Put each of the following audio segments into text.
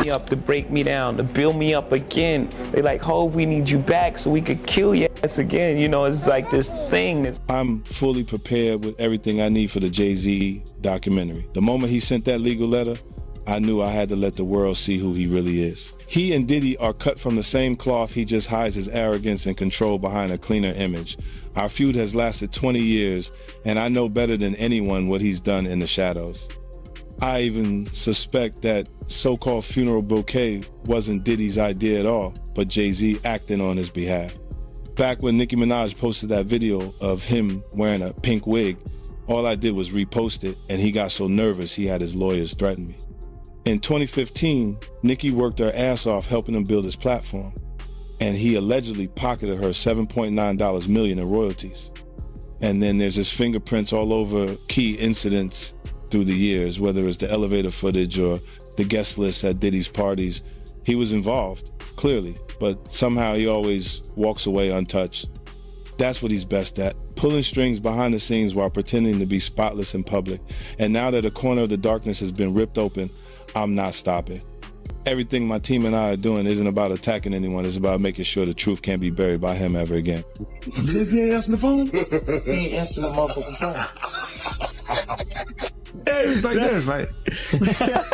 me up, to break me down, to build me up again. They like, Hov, we need you back so we could kill your ass again. You know, it's like this thing. I'm fully prepared with everything I need for the Jay-Z documentary. The moment he sent that legal letter, I knew I had to let the world see who he really is. He and Diddy are cut from the same cloth. He just hides his arrogance and control behind a cleaner image. Our feud has lasted 20 years, and I know better than anyone what he's done in the shadows. I even suspect that so-called funeral bouquet wasn't Diddy's idea at all, but Jay-Z acting on his behalf. Back when Nicki Minaj posted that video of him wearing a pink wig, all I did was repost it, and he got so nervous he had his lawyers threaten me. In 2015, Nicki worked her ass off helping him build his platform, and he allegedly pocketed her $7.9 million in royalties. And then there's his fingerprints all over key incidents through the years, whether it's the elevator footage or the guest list at Diddy's parties. He was involved, clearly, but somehow he always walks away untouched. That's what he's best at, pulling strings behind the scenes while pretending to be spotless in public. And now that a corner of the darkness has been ripped open, I'm not stopping. Everything my team and I are doing isn't about attacking anyone, it's about making sure the truth can't be buried by him ever again. He ain't answering the phone? He ain't answering the motherfucking phone. Hey, it's like this, like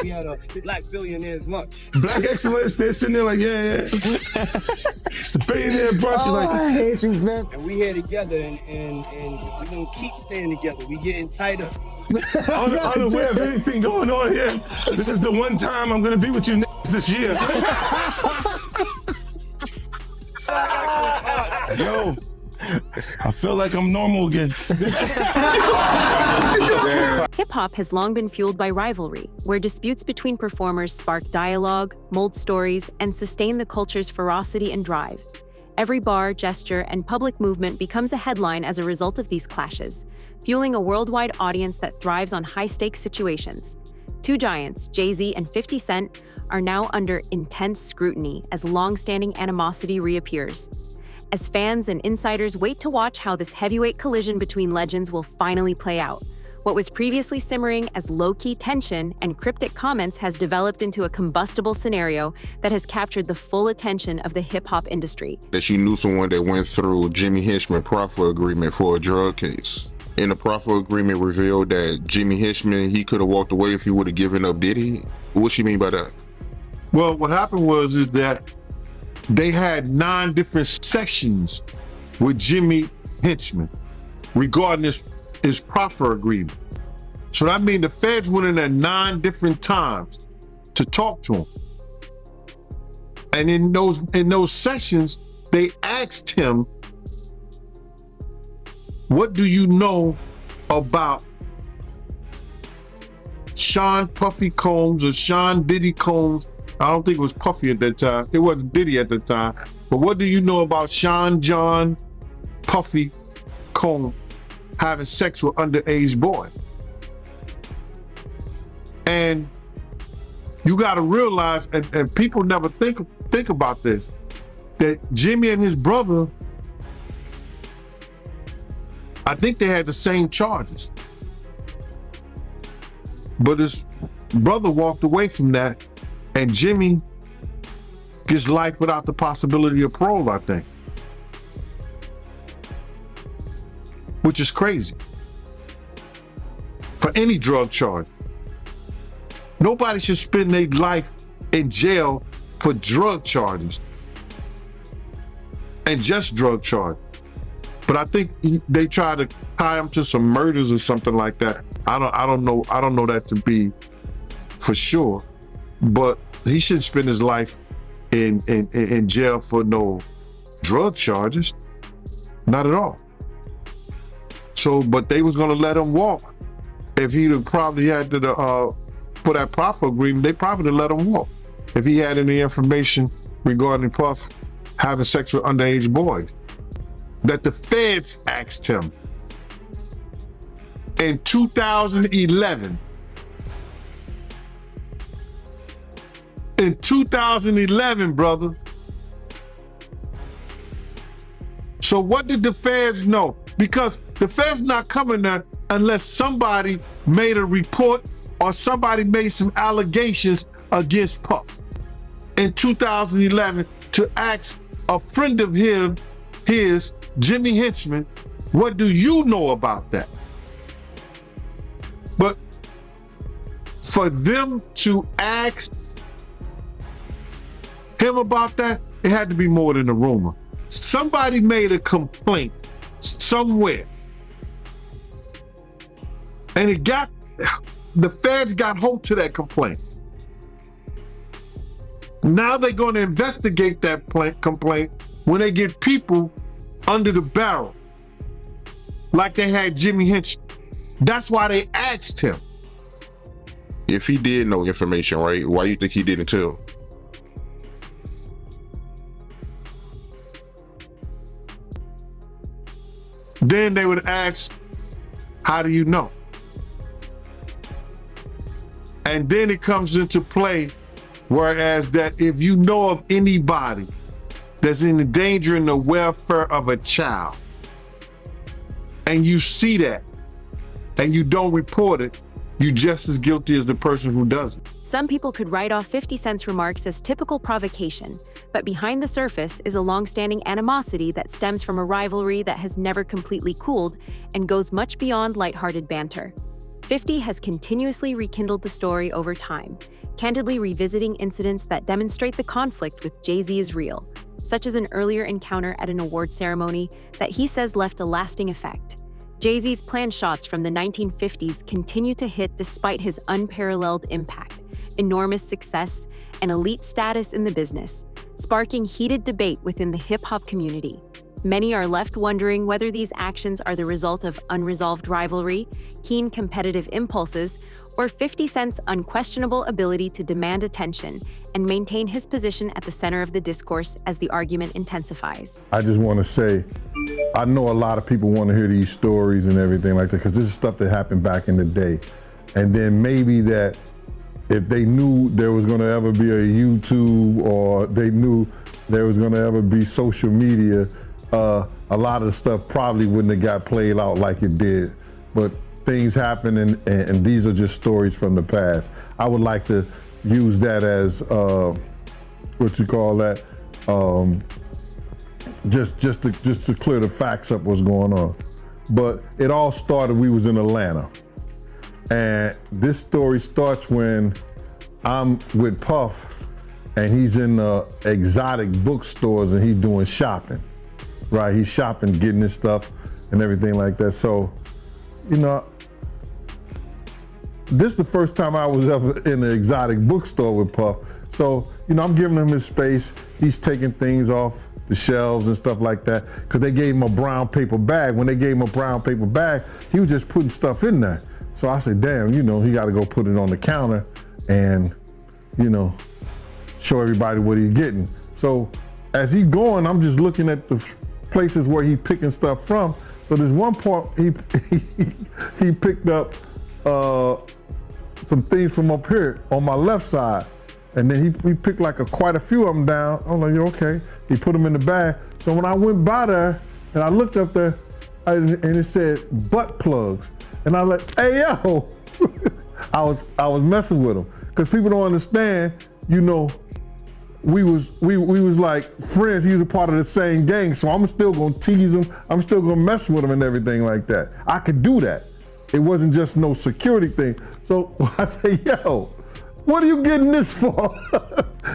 We had a black billionaire's lunch. black excellence. They're sitting there like, yeah. It's the billionaire brunch. Oh, Like, I hate you, man. And we here together and we're gonna keep staying together. We getting tighter. unaware of anything going on here. This is the one time I'm gonna be with you this year. Yo, I feel like I'm normal again. Hip-hop has long been fueled by rivalry, where disputes between performers spark dialogue, mold stories, and sustain the culture's ferocity and drive. Every bar, gesture, and public movement becomes a headline as a result of these clashes, fueling a worldwide audience that thrives on high-stakes situations. Two giants, Jay-Z and 50 Cent, are now under intense scrutiny as long-standing animosity reappears. As fans and insiders wait to watch how this heavyweight collision between legends will finally play out, what was previously simmering as low-key tension and cryptic comments has developed into a combustible scenario that has captured the full attention of the hip-hop industry. That she knew someone that went through Jimmy Hitchman proffer agreement for a drug case. And the proffer agreement revealed that Jimmy Hitchman, he could have walked away if he would have given up Diddy. What she mean by that? Well, what happened is that they had 9 different sessions with Jimmy Hitchman regarding his proffer agreement. So that means the feds went in there 9 different times to talk to him. And in those sessions, they asked him, what do you know about Sean Puffy Combs or Sean Diddy Combs? I don't think it was Puffy at that time. It wasn't Diddy at the time. But what do you know about Sean John Puffy Combs having sex with underage boys? And you got to realize, and people never think about this, that Jimmy and his brother, I think they had the same charges. But his brother walked away from that, and Jimmy gets life without the possibility of parole, I think. Which is crazy. For any drug charge. Nobody should spend their life in jail for drug charges. And just drug charges. But I think they try to tie him to some murders or something like that. I don't know that to be for sure. But he shouldn't spend his life in jail for no drug charges. Not at all. So, but they was gonna let him walk. If he'd probably had to for that proffer agreement, they probably let him walk. If he had any information regarding Puff having sex with underage boys. That the feds asked him in 2011. In 2011, brother. So what did the feds know? Because the feds not coming there unless somebody made a report or somebody made some allegations against Puff. in 2011 to ask a friend of his, Jimmy Henchman, what do you know about that? But for them to ask him about that, it had to be more than a rumor. Somebody made a complaint somewhere. And the feds got hold to that complaint. Now they're going to investigate that complaint when they get people under the barrel, like they had Jimmy Henchman. That's why they asked him. If he did know information, right, why you think he didn't tell? Then they would ask, how do you know? And then it comes into play, whereas that if you know of anybody that's endangering the welfare of a child, and you see that, and you don't report it, you're just as guilty as the person who does it. Some people could write off 50 Cent's remarks as typical provocation, but behind the surface is a long-standing animosity that stems from a rivalry that has never completely cooled and goes much beyond lighthearted banter. 50 has continuously rekindled the story over time, candidly revisiting incidents that demonstrate the conflict with Jay-Z is real, such as an earlier encounter at an award ceremony that he says left a lasting effect. Jay-Z's planned shots from the 1950s continue to hit despite his unparalleled impact, enormous success, and elite status in the business, sparking heated debate within the hip-hop community. Many are left wondering whether these actions are the result of unresolved rivalry, keen competitive impulses, or 50 Cent's unquestionable ability to demand attention and maintain his position at the center of the discourse as the argument intensifies. I just want to say, I know a lot of people want to hear these stories and everything like that, because this is stuff that happened back in the day. And then maybe that if they knew there was going to ever be a YouTube, or they knew there was going to ever be social media, a lot of the stuff probably wouldn't have got played out like it did. But things happen, and these are just stories from the past. I would like to use that as, what you call that, just to clear the facts up what's going on. But it all started, we was in Atlanta. And this story starts when I'm with Puff, and he's in exotic bookstores, and he's doing shopping, right? He's shopping, getting his stuff and everything like that. So, you know, this is the first time I was ever in an exotic bookstore with Puff. So, you know, I'm giving him his space. He's taking things off the shelves and stuff like that, because they gave him a brown paper bag. When they gave him a brown paper bag, he was just putting stuff in there. So I said, damn, you know, he got to go put it on the counter and, you know, show everybody what he's getting. So as he's going, I'm just looking at the places where he's picking stuff from. So there's one part he picked up some things from up here on my left side. And then he picked like quite a few of them down. I'm like, okay. He put them in the bag. So when I went by there and I looked up there, and it said butt plugs. And I like, hey yo, I was messing with him, because people don't understand. You know, we was like friends. He was a part of the same gang, so I'm still gonna tease him. I'm still gonna mess with him and everything like that. I could do that. It wasn't just no security thing. So I say, yo, what are you getting this for?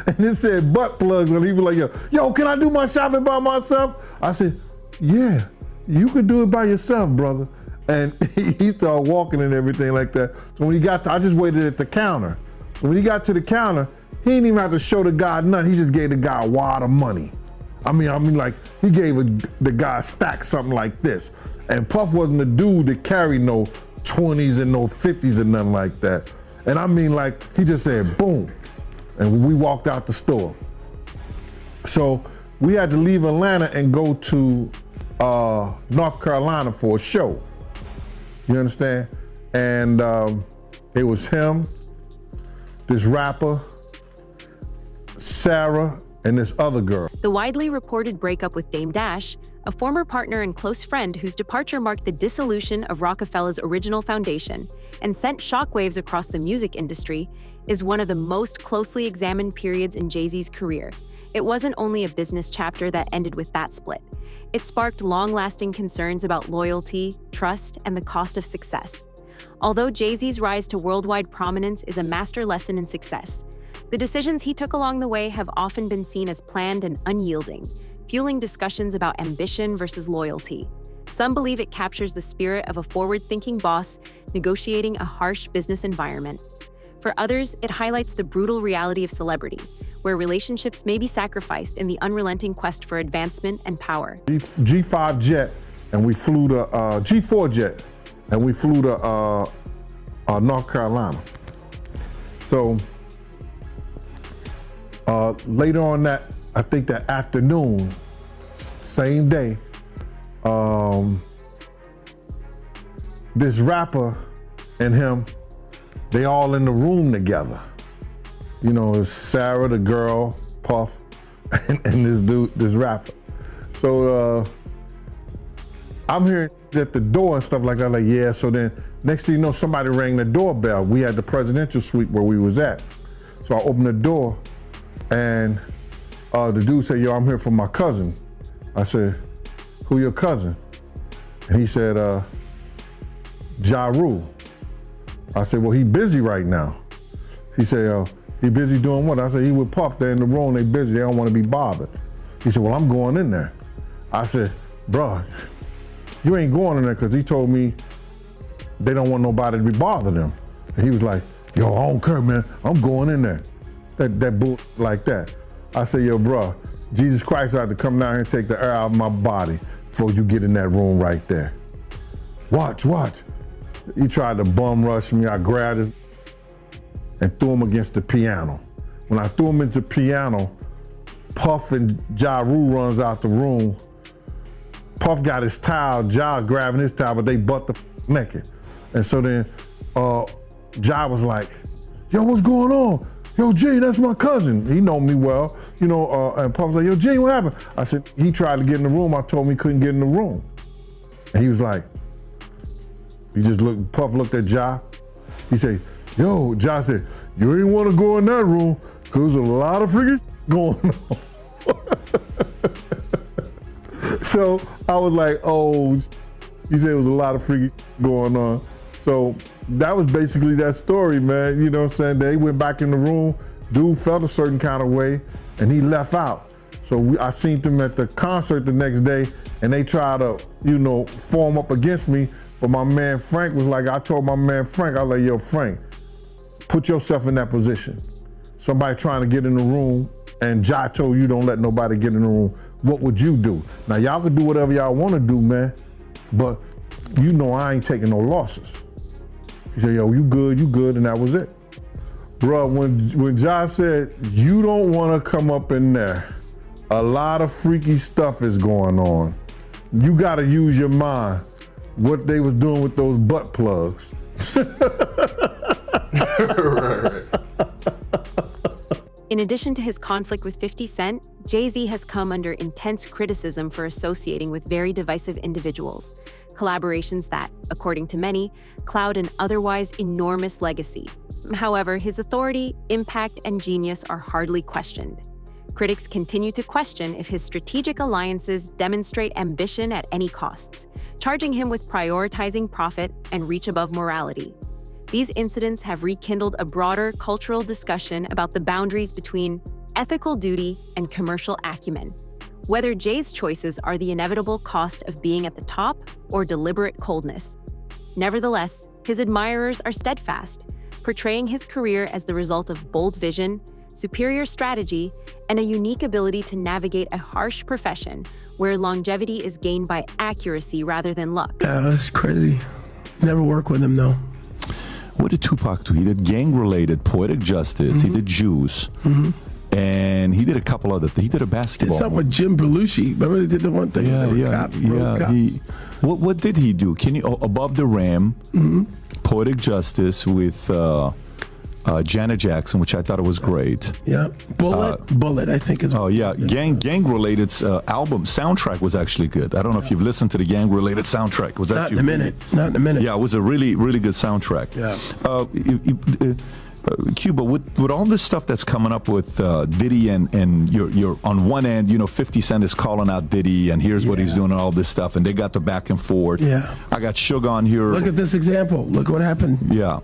And it said butt plugs, and he was like, yo, can I do my shopping by myself? I said, yeah, you could do it by yourself, brother. And he started walking and everything like that. So when he got I just waited at the counter. So when he got to the counter, he didn't even have to show the guy nothing. He just gave the guy a wad of money. I mean, like, he gave the guy a stack, something like this. And Puff wasn't the dude that carried no 20s and no 50s and nothing like that. And I mean, like, he just said, boom. And we walked out the store. So we had to leave Atlanta and go to North Carolina for a show. You understand? And it was him, this rapper, Sarah, and this other girl. The widely reported breakup with Dame Dash, a former partner and close friend whose departure marked the dissolution of Rockefeller's original foundation and sent shockwaves across the music industry, is one of the most closely examined periods in Jay-Z's career. It wasn't only a business chapter that ended with that split. It sparked long-lasting concerns about loyalty, trust, and the cost of success. Although Jay-Z's rise to worldwide prominence is a master lesson in success, the decisions he took along the way have often been seen as planned and unyielding, fueling discussions about ambition versus loyalty. Some believe it captures the spirit of a forward-thinking boss negotiating a harsh business environment. For others, it highlights the brutal reality of celebrity, where relationships may be sacrificed in the unrelenting quest for advancement and power. G5 jet, and we flew to G4 jet, and we flew to North Carolina. So later on that, I think that afternoon, same day, this rapper and him, they all in the room together. You know, it's Sarah, the girl, Puff, and this dude, this rapper. So I'm hearing at the door and stuff like that, like, yeah, so then next thing you know, somebody rang the doorbell. We had the presidential suite where we was at. So I opened the door and the dude said, yo, I'm here for my cousin. I said, who your cousin? And he said, Ja Rule. I said, well, he busy right now. He said, he busy doing what? I said, he with Puff, they're in the room, they busy, they don't want to be bothered. He said, well, I'm going in there. I said, bruh, you ain't going in there because he told me they don't want nobody to be bothering them. And he was like, yo, I don't care, man, I'm going in there. That bull like that. I said, yo, bruh, Jesus Christ had to come down here and take the air out of my body before you get in that room right there. Watch. He tried to bum rush me. I grabbed his and threw him against the piano. When I threw him into the piano, Puff and Ja Rule runs out the room. Puff got his towel, Ja grabbing his towel, but they butt the naked. And so then Ja was like, yo, what's going on? Yo, Jay, that's my cousin. He know me well, you know, and Puff was like, yo, Jay, what happened? I said, he tried to get in the room. I told him he couldn't get in the room. And he was like, Puff looked at Ja. He said, yo, Ja said, you ain't want to go in that room because there's a lot of freaking going on. So I was like, oh, he said it was a lot of freaking going on. So that was basically that story, man. You know what I'm saying? They went back in the room, dude felt a certain kind of way, and he left out. So I seen them at the concert the next day, and they tried to, you know, form up against me. But my man Frank was like, I told my man Frank, I was like, yo, Frank, put yourself in that position. Somebody trying to get in the room, and Ja told you don't let nobody get in the room. What would you do? Now, y'all can do whatever y'all want to do, man, but you know I ain't taking no losses. He said, yo, you good, and that was it. Bruh, when Ja said, you don't want to come up in there, a lot of freaky stuff is going on. You got to use your mind. What they was doing with those butt plugs. Right. In addition to his conflict with 50 Cent, Jay-Z has come under intense criticism for associating with very divisive individuals, collaborations that, according to many, cloud an otherwise enormous legacy. However, his authority, impact, and genius are hardly questioned. Critics continue to question if his strategic alliances demonstrate ambition at any costs, charging him with prioritizing profit and reach above morality. These incidents have rekindled a broader cultural discussion about the boundaries between ethical duty and commercial acumen, whether Jay's choices are the inevitable cost of being at the top or deliberate coldness. Nevertheless, his admirers are steadfast, portraying his career as the result of bold vision, superior strategy, and a unique ability to navigate a harsh profession where longevity is gained by accuracy rather than luck. Yeah, that's crazy. Never work with him, though. What did Tupac do? He did gang-related, Poetic Justice. He did Juice. And he did a couple other things. He did a basketball. Did something with Jim Belushi. Remember they did the one thing? What did he do? Can you Above the Rim, Poetic Justice with Janet Jackson, which I thought it was great. Yeah, Bullet, I think is. Oh yeah, gang related album soundtrack was actually good. I don't know if you've listened to the gang related soundtrack. It was Not in a minute. Not in a minute. Yeah, it was a really good soundtrack. Yeah. Cuba, with all this stuff that's coming up with Diddy and you're on one end, 50 Cent is calling out Diddy and here's what he's doing and all this stuff, and they got the back and forth. Yeah. I got Suge on here. Look at this example. Look what happened. Yeah.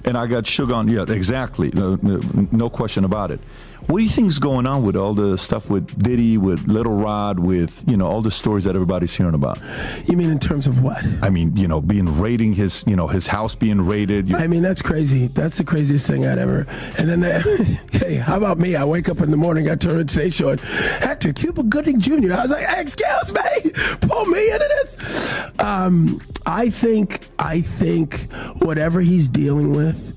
And I got Suge on. Yeah, exactly. No question about it. What do you think is going on with all the stuff with Diddy, with Little Rod, with, all the stories that everybody's hearing about? You mean in terms of what? I mean, being raiding his house being raided. I mean, that's crazy. That's the craziest thing I'd ever. And then, hey, how about me? I wake up in the morning, I turn on Today Show, and Hector Cuba Gooding Jr. I was like, hey, excuse me, pull me into this. I think whatever he's dealing with,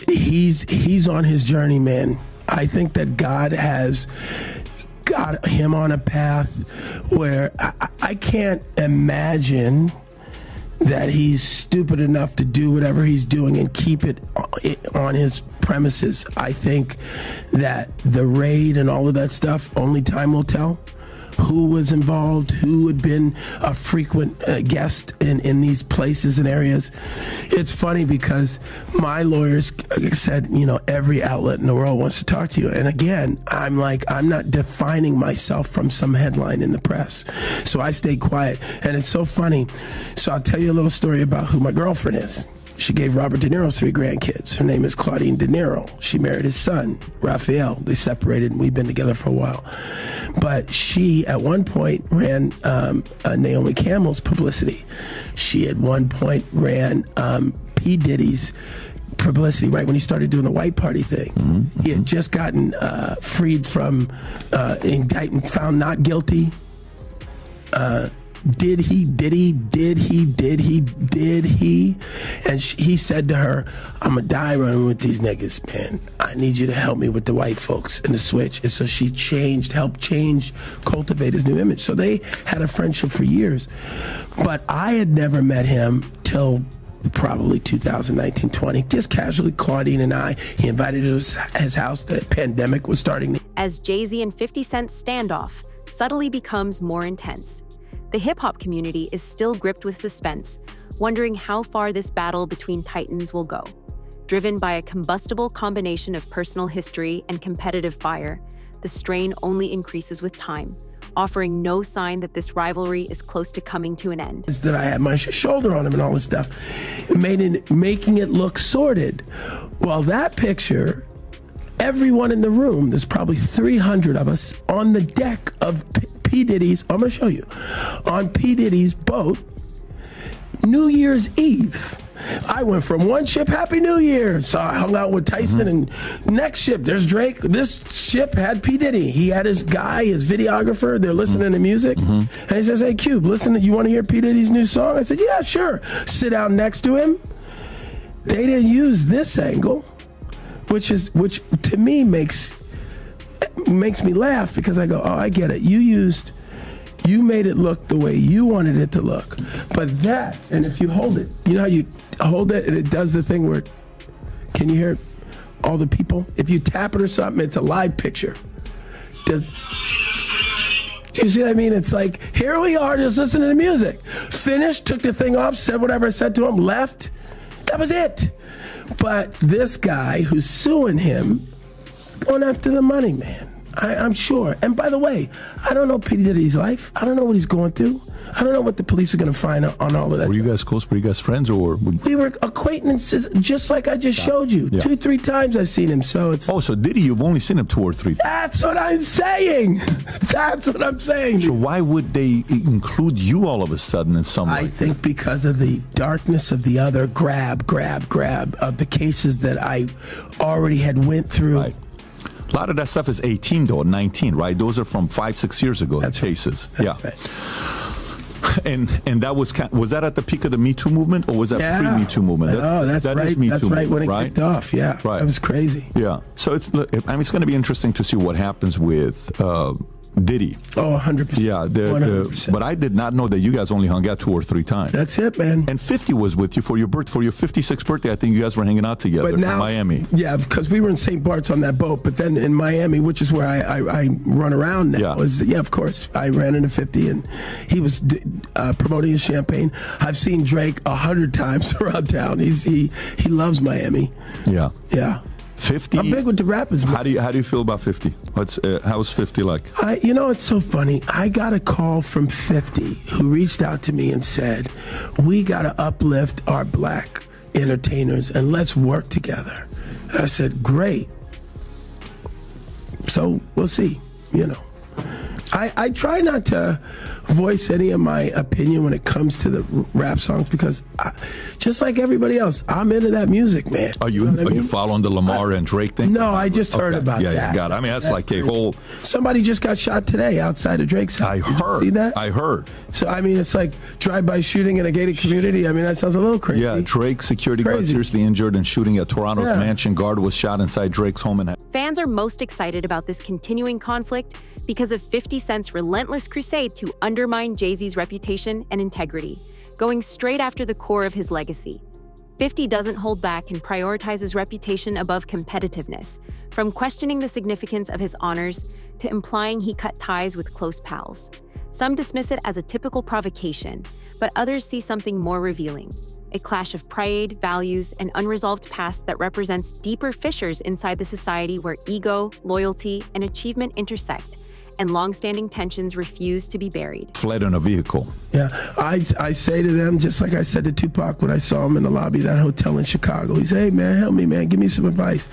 he's on his journey, man. I think that God has got him on a path where I can't imagine that he's stupid enough to do whatever he's doing and keep it on his premises. I think that the raid and all of that stuff, only time will tell. Who was involved, who had been a frequent guest in these places and areas. It's funny because my lawyers said, every outlet in the world wants to talk to you. And again, I'm not defining myself from some headline in the press. So I stayed quiet. And it's so funny. So I'll tell you a little story about who my girlfriend is. She gave Robert De Niro 3 grandkids. Her name is Claudine De Niro. She married his son, Raphael. They separated, and we've been together for a while. But she, at one point, ran Naomi Campbell's publicity. She, at one point, ran P. Diddy's publicity, right when he started doing the white party thing. Mm-hmm. He had just gotten freed from indictment, found not guilty. Did he? And he said to her, I'm going to die running with these niggas, man. I need you to help me with the white folks and the switch. And so she helped cultivate his new image. So they had a friendship for years. But I had never met him till probably 2019, 20, just casually, Claudine and I. He invited us to his house. The pandemic was starting. As Jay-Z and 50 Cent's standoff subtly becomes more intense, the hip-hop community is still gripped with suspense, wondering how far this battle between titans will go. Driven by a combustible combination of personal history and competitive fire, the strain only increases with time, offering no sign that this rivalry is close to coming to an end. That I had my shoulder on him and all this stuff, making it look sordid. Well, that picture, everyone in the room, there's probably 300 of us on the deck of P. Diddy's, I'm going to show you, on P. Diddy's boat, New Year's Eve. I went from one ship, Happy New Year. So I hung out with Tyson, and next ship, there's Drake. This ship had P. Diddy. He had his guy, his videographer. They're listening to music. And he says, hey, Cube, listen, you want to hear P. Diddy's new song? I said, yeah, sure. Sit down next to him. They didn't use this angle, which to me makes me laugh, because I go, oh, I get it. You made it look the way you wanted it to look. But that, and if you hold it, you know how you hold it and it does the thing where, can you hear all the people? If you tap it or something, it's a live picture. Do you see what I mean? It's like, here we are, just listening to music. Finished, took the thing off, said whatever I said to him, left. That was it. But this guy who's suing him, going after the money, man. I'm sure. And by the way, I don't know P. Diddy's life. I don't know what he's going through. I don't know what the police are going to find on all of that. Were you guys close? Were you guys friends, or? We were acquaintances, just like I just showed you. Yeah. 2-3 times I've seen him. So it's. Oh, so Diddy, you've only seen him 2 or 3 times. That's what I'm saying. That's what I'm saying. So why would they include you all of a sudden in some way? I think because of the darkness of the other grab of the cases that I already had went through. Right. A lot of that stuff is 18 though, 19, right? Those are from 5-6 years ago. That's cases. Right. Yeah. Right. And that was that at the peak of the Me Too movement, or was that pre-Me Too movement? That's right. Is Me that's Too right movement, when it kicked off. Yeah. Right. That was crazy. Yeah. So it's going to be interesting to see what happens with Diddy. Oh, 100%. Yeah, 100%. but I did not know that you guys only hung out 2 or 3 times. That's it, man. And 50 was with you for your 56th birthday. I think you guys were hanging out together in Miami. Yeah, because we were in St. Bart's on that boat, but then in Miami, which is where I run around now, of course, I ran into 50, and he was promoting his champagne. I've seen Drake 100 times around town. He loves Miami. Yeah. Yeah. 50. I'm big with the rappers, man. How do you feel about 50? How's 50 like? It's so funny. I got a call from 50 who reached out to me and said, "We got to uplift our black entertainers and let's work together." And I said, "Great." So we'll see. I try not to voice any of my opinion when it comes to the rap songs because, just like everybody else, I'm into that music, man. Are you following the Lamar and Drake thing? No, I just heard about that. Yeah, got it. I mean, that's like a whole... Somebody just got shot today outside of Drake's house. I heard. See that? I heard. So, I mean, it's like drive-by shooting in a gated community. I mean, that sounds a little crazy. Yeah, Drake security guard seriously injured and shooting at Toronto's mansion. Guard was shot inside Drake's home. Fans are most excited about this continuing conflict because of 50 Cent's relentless crusade to undermine Jay-Z's reputation and integrity, going straight after the core of his legacy. 50 doesn't hold back and prioritizes reputation above competitiveness, from questioning the significance of his honors to implying he cut ties with close pals. Some dismiss it as a typical provocation, but others see something more revealing, a clash of pride, values, and unresolved past that represents deeper fissures inside the society where ego, loyalty, and achievement intersect, and long-standing tensions refuse to be buried. Fled in a vehicle. Yeah, I say to them, just like I said to Tupac when I saw him in the lobby of that hotel in Chicago, he said, "Hey man, help me man, give me some advice."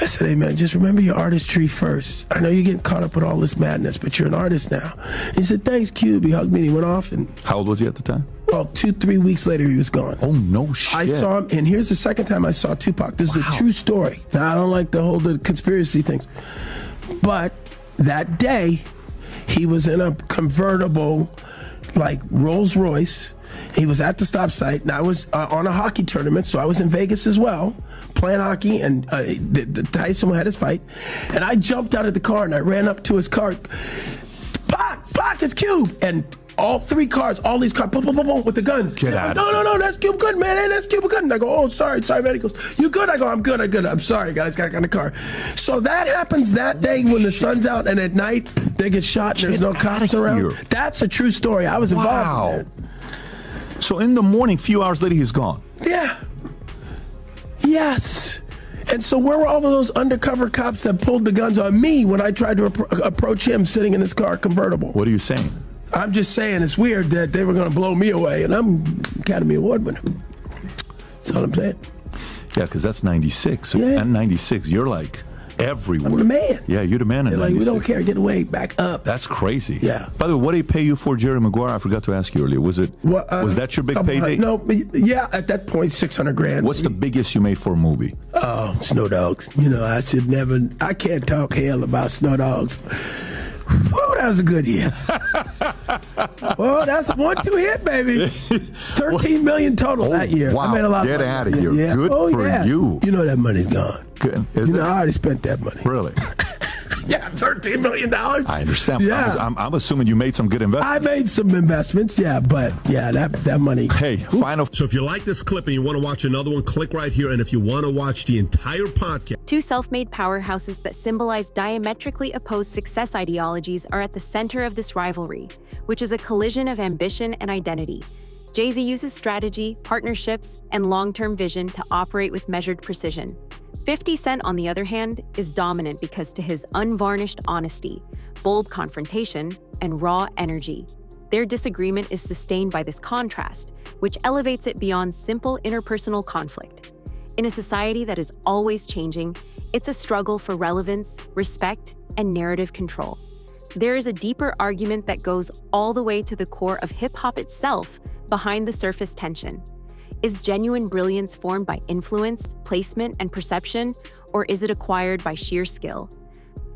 I said, "Hey man, just remember your artistry first. I know you're getting caught up with all this madness, but you're an artist now." He said, "Thanks, Cube." He hugged me and he went off. And how old was he at the time? Well, 2-3 weeks later, he was gone. Oh, no shit. I saw him, and here's the second time I saw Tupac. This is a true story. Now, I don't like the conspiracy things, but that day, he was in a convertible, like Rolls Royce. He was at the stop sign. And I was on a hockey tournament, so I was in Vegas as well, playing hockey, and Tyson had his fight. And I jumped out of the car, and I ran up to his car. Pac, it's Cube! And all 3 cars, all these cars, boom, boom, boom, boom, with the guns. Get out. No, that's Cube good, man. Hey, that's Cube good. And I go, "Oh, sorry, man." He goes, "You good?" I go, I'm good. I'm sorry, guys, got in the car. So that happens that day when the sun's out, and at night, they get shot, and there's no cops around. That's a true story. I was involved in that. So in the morning, few hours later, he's gone. Yeah. Yes. And so where were all of those undercover cops that pulled the guns on me when I tried to approach him sitting in his car convertible? What are you saying? I'm just saying it's weird that they were going to blow me away, and I'm Academy Award winner. That's all I'm saying. Yeah, because that's 96. So Yeah. and 96, you're like everywhere. I'm the man. Yeah, you're the man in They're like, 96. "We don't care. Get away. Back up." That's crazy. Yeah. By the way, what did he pay you for Jerry Maguire? I forgot to ask you earlier. Was that your big payday? No, yeah, at that point, $600,000. What's the biggest you made for a movie? Oh, Snow Dogs. I can't talk hell about Snow Dogs. Whoa, that was a good year. Well, that's a 1-2 hit, baby. 13 million total that year. Wow. I made a lot Get of money. out of here. Yeah. Good for you. You know that money's gone. Good. Is it? I already spent that money. Really? Yeah, $13 million. I understand. Yeah. I'm assuming you made some good investments. I made some investments, yeah, but yeah, that money. Hey, final. So if you like this clip and you want to watch another one, click right here. And if you want to watch the entire podcast. 2 self-made powerhouses that symbolize diametrically opposed success ideologies are at the center of this rivalry, which is a collision of ambition and identity. Jay-Z uses strategy, partnerships, and long-term vision to operate with measured precision. 50 Cent, on the other hand, is dominant because to his unvarnished honesty, bold confrontation, and raw energy. Their disagreement is sustained by this contrast, which elevates it beyond simple interpersonal conflict. In a society that is always changing, it's a struggle for relevance, respect, and narrative control. There is a deeper argument that goes all the way to the core of hip-hop itself behind the surface tension. Is genuine brilliance formed by influence, placement, and perception, or is it acquired by sheer skill?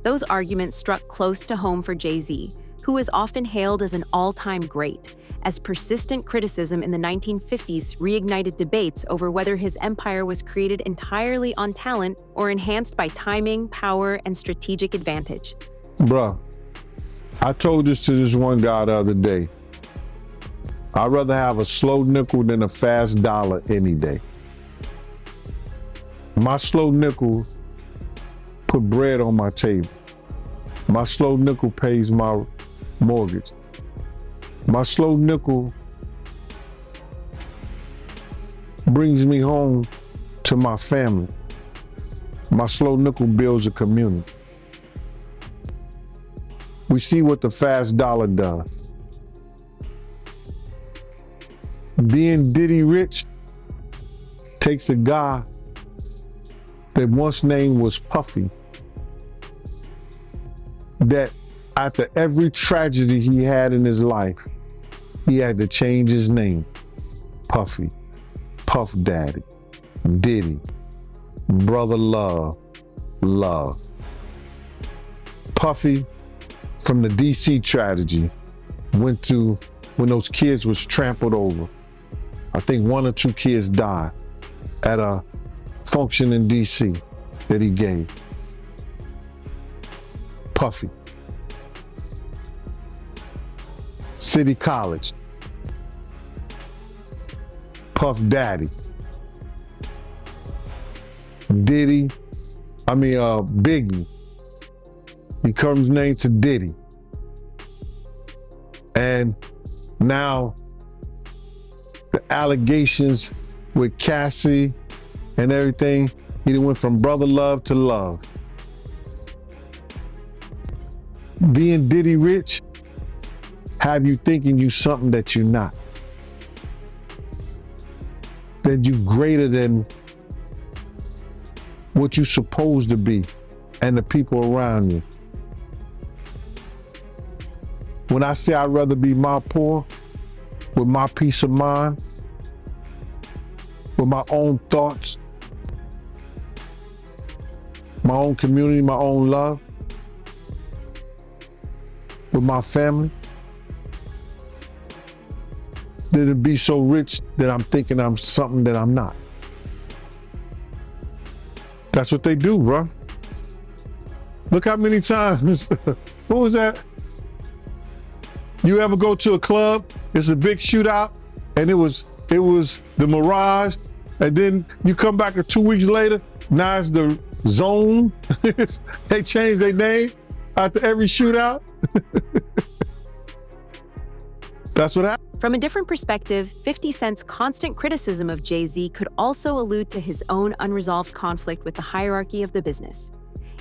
Those arguments struck close to home for Jay-Z, who is often hailed as an all-time great, as persistent criticism in the 1950s reignited debates over whether his empire was created entirely on talent or enhanced by timing, power, and strategic advantage. Bruh, I told this to this one guy the other day. I'd rather have a slow nickel than a fast dollar any day. My slow nickel put bread on my table. My slow nickel pays my mortgage. My slow nickel brings me home to my family. My slow nickel builds a community. We see what the fast dollar does. Being Diddy rich takes a guy that once name was Puffy, that after every tragedy he had in his life, he had to change his name. Puffy, Puff Daddy, Diddy, Brother Love, Love. Puffy, from the DC tragedy, went to when those kids was trampled over. I think 1 or 2 kids died at a function in DC that he gave. Puffy. City College. Puff Daddy. Diddy, Biggie. He comes named to Diddy. And now the allegations with Cassie and everything, he went from brother love to love. Being Diddy rich have you thinking you something that you're not. That you greater than what you're supposed to be and the people around you. When I say I'd rather be my poor, with my peace of mind, with my own thoughts, my own community, my own love, with my family, than to be so rich that I'm thinking I'm something that I'm not. That's what they do, bro. Look how many times, what was that? You ever go to a club, it's a big shootout, and it was the Mirage, and then you come back 2 weeks later, now it's the Zone. They changed their name after every shootout. That's what happened. From a different perspective, 50 Cent's constant criticism of Jay-Z could also allude to his own unresolved conflict with the hierarchy of the business.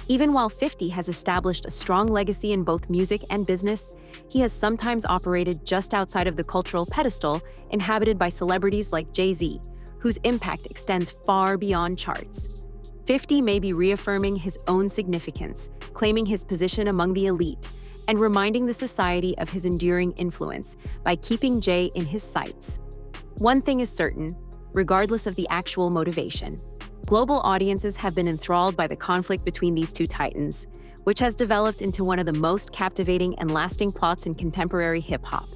Even while 50 has established a strong legacy in both music and business, he has sometimes operated just outside of the cultural pedestal inhabited by celebrities like Jay-Z, whose impact extends far beyond charts. 50 may be reaffirming his own significance, claiming his position among the elite, and reminding the society of his enduring influence by keeping Jay in his sights. One thing is certain, regardless of the actual motivation. Global audiences have been enthralled by the conflict between these two titans, which has developed into one of the most captivating and lasting plots in contemporary hip-hop.